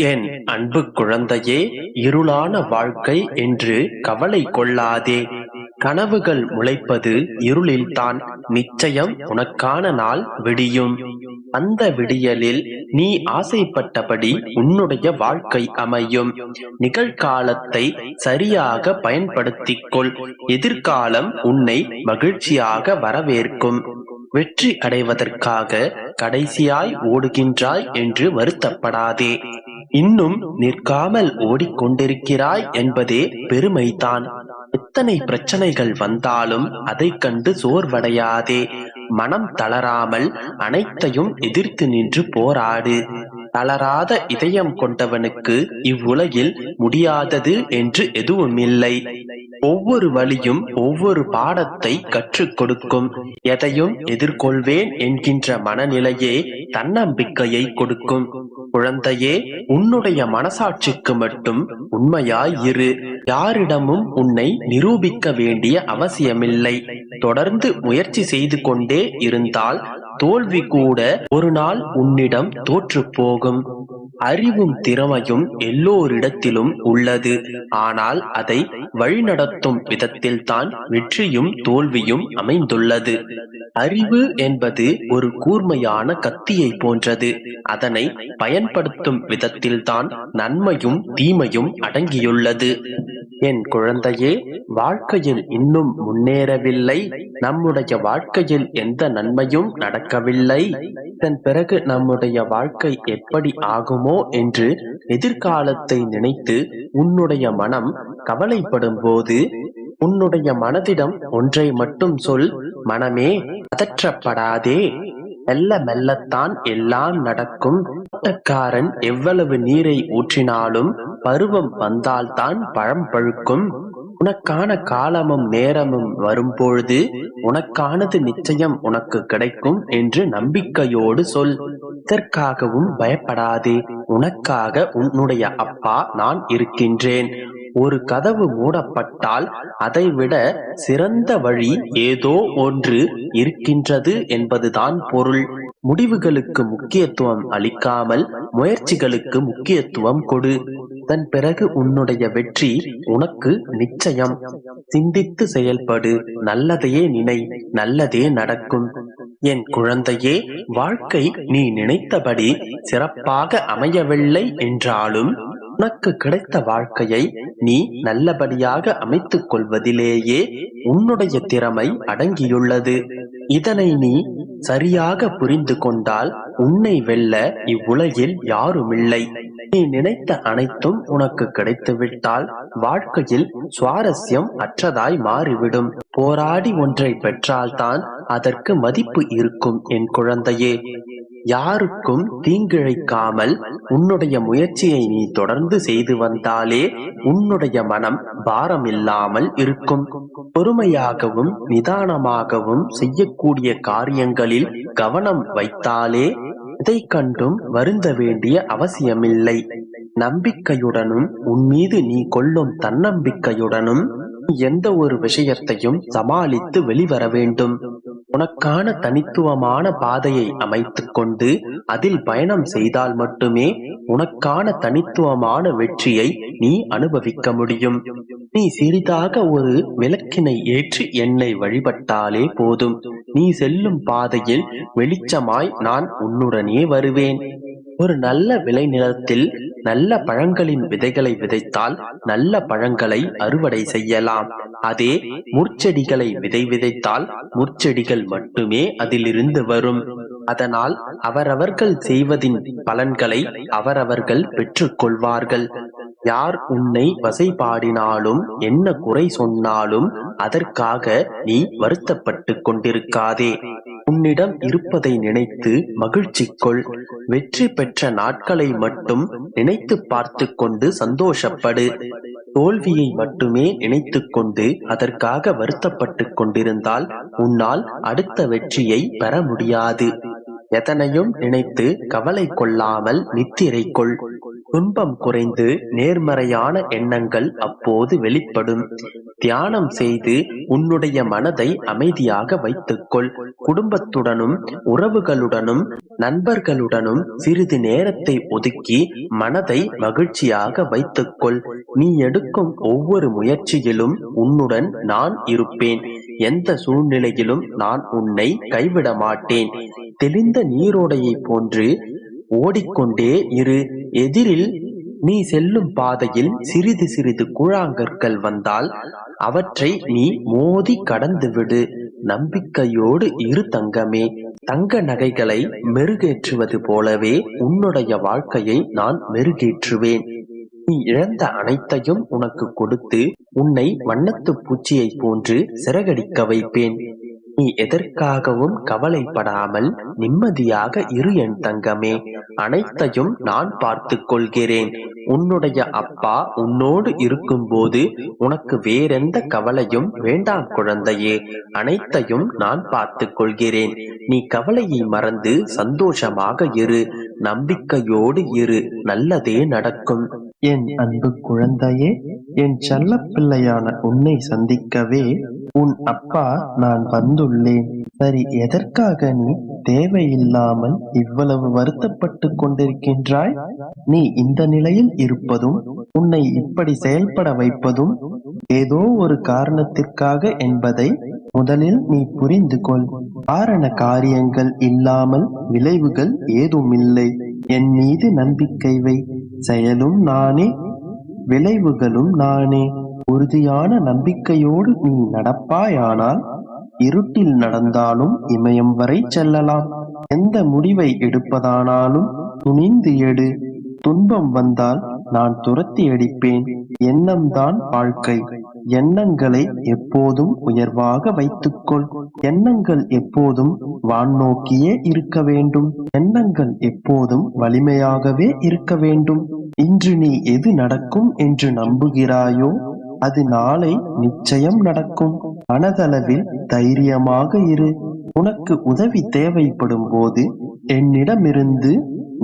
என் அன்பு குழந்தையே, இருளான வாழ்க்கை என்று கவலை கொள்ளாதே. கனவுகள் முளைப்பது இருளில்தான். நிச்சயம் உனக்கான நாள் விடியும். அந்த விடியலில் நீ ஆசைப்பட்டபடி உன்னுடைய வாழ்க்கை அமையும். நிகழ்காலத்தை சரியாக பயன்படுத்திக்கொள். எதிர்காலம் உன்னை மகிழ்ச்சியாக வரவேற்கும். வெற்றி அடைவதற்காக கடைசியாய் ஓடுகின்றாய் என்று வருத்தப்படாதே. இன்னும் நிற்காமல் ஓடிக்கொண்டிருக்கிறாய் என்பதே பெருமைதான். எத்தனை பிரச்சனைகள் வந்தாலும் அதை கண்டு சோர்வடையாதே. மனம் தளராமல் அனைத்தையும் எதிர்த்து நின்று போராடு. தளராத இதயம் கொண்டவனுக்கு இவ்வுலகில் முடியாதது என்று எதுவுமில்லை. ஒவ்வொரு வழியும் ஒவ்வொரு பாடத்தை கற்றுக் கொடுக்கும். எதையும் எதிர்கொள்வேன் என்கின்ற மனநிலையே தன்னம்பிக்கையை கொடுக்கும். குழந்தையே, உன்னுடைய மனசாட்சிக்கு மட்டும் உண்மையாய் இரு. யாரிடமும் உன்னை நிரூபிக்க வேண்டிய அவசியமில்லை. தொடர்ந்து முயற்சி செய்து கொண்டே இருந்தால் தோல்வி கூட ஒரு நாள் உன்னிடம் தோற்று போகும். அறிவும் திறமையும் எல்லோரிடத்திலும் உள்ளது. ஆனால் அதை வழிநடத்தும் விதத்தில்தான் வெற்றியும் தோல்வியும் அமைந்துள்ளது. அறிவு என்பது ஒரு கூர்மையான கத்தியை போன்றது. அதனை பயன்படுத்தும் விதத்தில்தான் நன்மையும் தீமையும் அடங்கியுள்ளது. என் குழந்தையே, வாழ்க்கையில் இன்னும் முன்னேறவில்லை. நம்முடைய வாழ்க்கையில் எந்த நன்மையும் நடக்கவில்லை. இதன் பிறகு நம்முடைய வாழ்க்கை எப்படி ஆகுமோ என்று எதிர்காலத்தை நினைத்து உன்னுடைய மனம் கவலைப்படும் போது உன்னுடைய மனதிடம் ஒன்றை மட்டும் சொல். மனமே, பதற்றப்படாதே. மெல்ல மெல்லத்தான் எல்லாம் நடக்கும். தோட்டக்காரன் எவ்வளவு நீரை ஊற்றினாலும் பருவம் வந்தால்தான் பழம் பழுக்கும். உனக்கான காலமும் நேரமும் வரும்பொழுது உனக்கானது நிச்சயம் உனக்கு கிடைக்கும் என்று நம்பிக்கையோடு சொல். இதற்காகவும் பயப்படாதே. உனக்காக உன்னுடைய அப்பா நான் இருக்கின்றேன். ஒரு கதவு மூடப்பட்டால் அதைவிட சிறந்த வழி ஏதோ ஒன்று இருக்கின்றது என்பதுதான் பொருள். முடிவுகளுக்கு முக்கியத்துவம் அளிக்காமல் முயற்சிகளுக்கு முக்கியத்துவம் கொடு. அதன் பிறகு உன்னுடைய வெற்றி உனக்கு நிச்சயம். சிந்தித்து செயல்படு. நல்லதையே நினை. நல்லதே நடக்கும். என் குழந்தையே, வாழ்க்கை நீ நினைத்தபடி சிறப்பாக அமையவில்லை என்றாலும் உனக்கு கிடைத்த வாழ்க்கையை நீ நல்லபடியாக அமைத்துக் கொள்வதிலேயே உன்னுடைய திறமை அடங்கியுள்ளது. இதனை நீ சரியாக புரிந்து கொண்டால் உன்னை வெல்ல இவ்வுலகில் யாருமில்லை. நீ நினைத்த அனைத்தும் உனக்கு கிடைத்துவிட்டால் வாழ்க்கையில் சுவாரஸ்யம் அற்றதாய் மாறிவிடும். போராடி ஒன்றை பெற்றால்தான் அதற்கு மதிப்பு இருக்கும். என் குழந்தையே, யாருக்கும் தீங்கிழைக்காமல் உன்னுடைய முயற்சியை நீ தொடர்ந்து செய்து வந்தாலே உன்னுடைய மனம் பாரம் இல்லாமல் இருக்கும். பொறுமையாகவும் நிதானமாகவும் செய்யக்கூடிய காரியங்களில் கவனம் வைத்தாலே எதை கண்டும் வருந்த வேண்டிய அவசியமில்லை. நம்பிக்கையுடனும் உன்மீது நீ கொள்ளும் தன்னம்பிக்கையுடனும் எந்த ஒரு விஷயத்தையும் சமாளித்து வெளிவர வேண்டும். உனக்கான தனித்துவமான பாதையை அமைத்துக் கொண்டு அதில் பயணம் செய்தால் மட்டுமே உனக்கான தனித்துவமான வெற்றியை நீ அனுபவிக்க முடியும். நீ சிறிதாக ஒரு விளக்கினை ஏற்றி என்னை வழிபட்டாலே போதும். நீ செல்லும் பாதையில் வெளிச்சமாய் நான் உன்னுடனே வருவேன். ஒரு நல்ல விளைநிலத்தில் நல்ல பழங்களின் விதைகளை விதைத்தால் நல்ல பழங்களை அறுவடை செய்யலாம். அதே முற்செடிகளை விதைத்தால் முற்செடிகள் மட்டுமே அதிலிருந்து வரும். அதனால் அவரவர்கள் செய்வதின் பலன்களை அவரவர்கள் பெற்றுக் கொள்வார்கள். யார் உன்னை வசைபாடினாலும் என்ன குறை சொன்னாலும் அதற்காக நீ வருத்தப்பட்டு கொண்டிருக்காதே. உன்னிடம் இருப்பதை நினைத்து மகிழ்ச்சி கொள். வெற்றி பெற்ற நாட்களை மட்டும் நினைத்து பார்த்து கொண்டு சந்தோஷப்படு. தோல்வியை மட்டுமே நினைத்து கொண்டு அதற்காக வருத்தப்பட்டு கொண்டிருந்தால் உன்னால் அடுத்த வெற்றியை பெற முடியாது. எதனையும் நினைத்து கவலை கொள்ளாமல் நித்திரை கொள். துன்பம் குறைந்து நேர்மறையான எண்ணங்கள் அப்போது வெளிப்படும். தியானம் செய்து உன்னுடைய மனதை அமைதியாக வைத்துக்கொள். குடும்பத்துடனும் உறவுகளுடனும் நண்பர்களுடனும் சிறிது நேரத்தை ஒதுக்கி மனதை மகிழ்ச்சியாக வைத்துக்கொள். நீ எடுக்கும் ஒவ்வொரு முயற்சியிலும் உன்னுடன் நான் இருப்பேன். எந்த சூழ்நிலையிலும் நான் உன்னை கைவிட மாட்டேன். தெளிந்த நீரோடையை போன்று ஓடிக்கொண்டே இரு. எதிரில் நீ செல்லும் பாதையில் சிறிது சிறிது கூழாங்கற்கள் வந்தால் அவற்றை நீ மோதி கடந்து விடு. நம்பிக்கையோடு இரு தங்கமே. தங்க நகைகளை மெருகேற்றுவது போலவே உன்னுடைய வாழ்க்கையை நான் மெருகேற்றுவேன். நீ இழந்த அனைத்தையும் உனக்கு கொடுத்து உன்னை வண்ணத்து பூச்சியை போன்று சிறகடிக்க வைப்பேன். நீ எதற்காகவும் கவலைப்படாமல் நிம்மதியாக இரு என் தங்கமே. அனைத்தையும் நான் பார்த்து கொள்கிறேன். உன்னுடைய அப்பா உன்னோடு இருக்கும்போது உனக்கு வேறெந்த கவலையும் வேண்டாம் குழந்தையே. அனைத்தையும் நான் பார்த்து கொள்கிறேன். நீ கவலையை மறந்து சந்தோஷமாக இரு. நம்பிக்கையோடு இரு. நல்லதே நடக்கும். என் அன்பு குழந்தையே, என் செல்ல பிள்ளையான உன்னை சந்திக்கவே உன் அப்பா நான் வந்துள்ளேன். சரி, எதற்காக நீ தேவையில்லாமல் இவ்வளவு வருத்தப்பட்டு கொண்டிருக்கின்றாய்? நீ இந்த நிலையில் இருப்பதும் உன்னை இப்படி செயல்பட வைப்பதும் ஏதோ ஒரு காரணத்திற்காக என்பதை முதலில் நீ புரிந்து கொள். காரண காரியங்கள் இல்லாமல் விளைவுகள் ஏதுமில்லை. என் மீது நம்பிக்கை வை. செயலும் நானே, விளைவுகளும் நானே. உறுதியான நம்பிக்கையோடு நீ நடப்பாயானால் இருட்டில் நடந்தாலும் இமயம் வரை செல்லலாம். எந்த முடிவை எடுப்பதானாலும் துணிந்து எடு. துன்பம் வந்தால் நான் துரத்தி அடிப்பேன். எண்ணம்தான் வாழ்க்கை. எண்ணங்களை எப்போதும் உயர்வாக வைத்துக்கொள். எண்ணங்கள் எப்போதும் வானோக்கியே இருக்க வேண்டும். எண்ணங்கள் எப்போதும் வலிமையாகவே இருக்க வேண்டும். இன்று நீ எது நடக்கும் என்று நம்புகிறாயோ அது நாளை நிச்சயம் நடக்கும். மனதளவில் தைரியமாக இரு. உனக்கு உதவி தேவைப்படும் போது என்னிடமிருந்து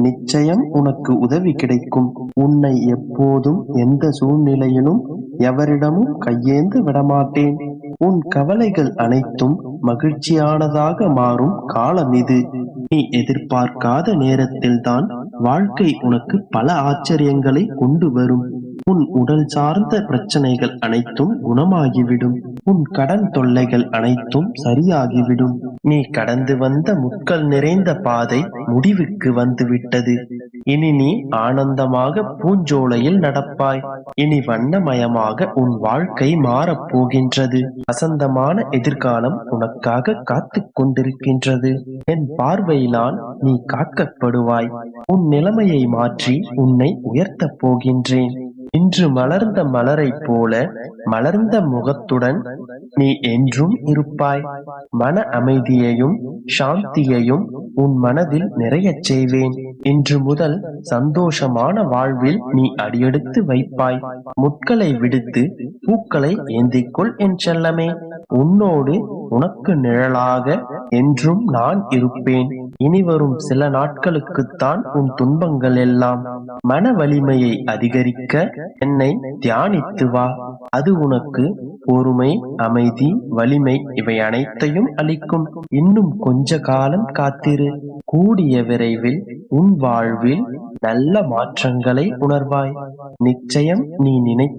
நிச்சயம் உனக்கு உதவி கிடைக்கும். உன்னை எப்போதும் எந்த சூழ்நிலையிலும் எவரிடமும் கையேந்து விடமாட்டேன். உன் கவலைகள் அனைத்தும் மகிழ்ச்சியானதாக மாறும் காலம் இது. நீ எதிர்பார்க்காத நேரத்தில்தான் வாழ்க்கை உனக்கு பல ஆச்சரியங்களை கொண்டு வரும். உன் உடல் சார்ந்த பிரச்சனைகள் அனைத்தும் குணமாகிவிடும். உன் கடன் தொல்லைகள் அனைத்தும் சரியாகிவிடும். நீ கடந்து வந்த முட்கள் நிறைந்த பாதை முடிவுக்கு வந்துவிட்டது. இனி நீ ஆனந்தமாக பூஞ்சோலையில் நடப்பாய். இனி வண்ணமயமாக உன் வாழ்க்கை மாறப்போகின்றது. வசந்தமான எதிர்காலம் உனக்காக காத்து கொண்டிருக்கின்றது. என் பார்வையிலான் நீ காக்கப்படுவாய். உன் நிலைமையை மாற்றி உன்னை உயர்த்தப் போகின்றேன். இன்று மலர்ந்த மலரைப் போல மலர்ந்த முகத்துடன் நீ என்றும் இருப்பாய். மன அமைதியையும் சாந்தியையும் உன் மனதில் நிறையச் செய்வேன். இன்று முதல் சந்தோஷமான வாழ்வில் நீ அடியெடுத்து வைப்பாய். முட்களை விடுத்து பூக்களை ஏந்திக்கொள் என் செல்லமே. உன்னோடு உனக்கு நிழலாக என்றும் நான் இருப்பேன். இனி வரும் சில நாட்களுக்குத்தான் உன் துன்பங்கள் எல்லாம். மன வலிமையை அதிகரிக்க என்னை தியானித்து வா. அது உனக்கு பொறுமை, அமைதி, வலிமை இவை அனைத்தையும் அளிக்கும். இன்னும் கொஞ்ச காலம் காத்திரு. கூடிய விரைவில் உன் வாழ்வில் நல்ல மாற்றங்களை உணர்வாய். நிச்சயம் நீ நினைத்த